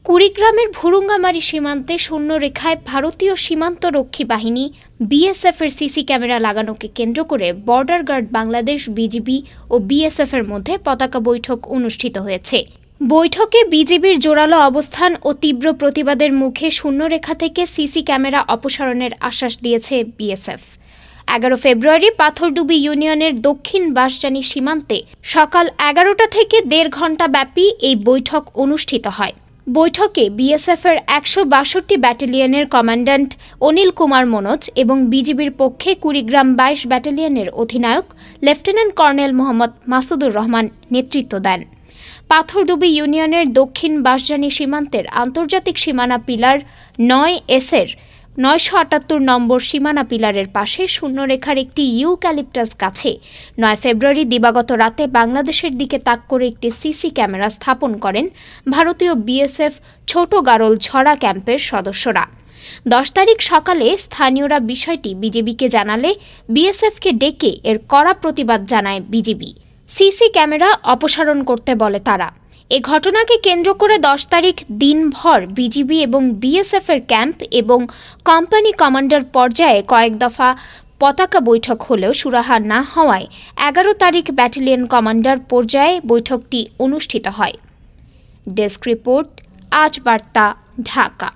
কুড়িগ্রামের ভুরুঙ্গামারী সীমান্তে শূন্যরেখায় ভারতীয় সীমান্তরক্ষী বাহিনী বিএসএফের সিসি ক্যামেরা লাগানোকে কেন্দ্র করে বর্ডার গার্ড বাংলাদেশ, বিজিবি ও বিএসএফের মধ্যে পতাকা বৈঠক অনুষ্ঠিত হয়েছে। বৈঠকে বিজিবির জোরালো অবস্থান ও তীব্র প্রতিবাদের মুখে শূন্যরেখা থেকে সিসি ক্যামেরা অপসারণের আশ্বাস দিয়েছে বিএসএফ। 11 ফেব্রুয়ারি পাথরডুবি ইউনিয়নের দক্ষিণ বাঁশজানি সীমান্তে সকাল 11টা থেকে 1.5 ঘণ্টা ব্যাপী এই বৈঠক অনুষ্ঠিত হয়। বৈঠকে বিএসএফের 162 ব্যাটালিয়নের কমান্ড্যান্ট অনিল কুমার মনোজ এবং বিজিবির পক্ষে কুড়িগ্রাম 22 ব্যাটালিয়নের অধিনায়ক লেফটেন্যান্ট কর্নেল মোহাম্মদ মাসুদুর রহমান নেতৃত্ব দেন। পাথরডুবি ইউনিয়নের দক্ষিণ বাঁশজানি সীমান্তের আন্তর্জাতিক সীমানা পিলার 9S-এর 978 নম্বর সীমানা পিলারের পাশে শূন্যরেখার একটি ইউক্যালিপটাস গাছে 9 ফেব্রুয়ারি দিবাগত রাতে বাংলাদেশের দিকে তাক করে একটি সিসি ক্যামেরা স্থাপন করেন ভারতীয় বিএসএফ ছোট গারল ছড়া ক্যাম্পের সদস্যরা। 10 তারিখ সকালে স্থানীয়রা বিষয়টি বিজিবিকে জানালে বিএসএফকে ডেকে এর কড়া প্রতিবাদ জানায় বিজিবি। সিসি ক্যামেরা অপসারণ করতে বলে তারা। এ ঘটনাকে কেন্দ্র করে 10 তারিখ দিনভর বিজিবি এবং বিএসএফের ক্যাম্প এবং কোম্পানি কমান্ডার পর্যায়ে কয়েক দফা পতাকা বৈঠক হলেও সুরাহা না হওয়ায় 11 তারিখ ব্যাটালিয়ন কমান্ডার পর্যায়ে বৈঠকটি অনুষ্ঠিত হয়। ডেস্ক রিপোর্ট, আজ বার্তা, ঢাকা।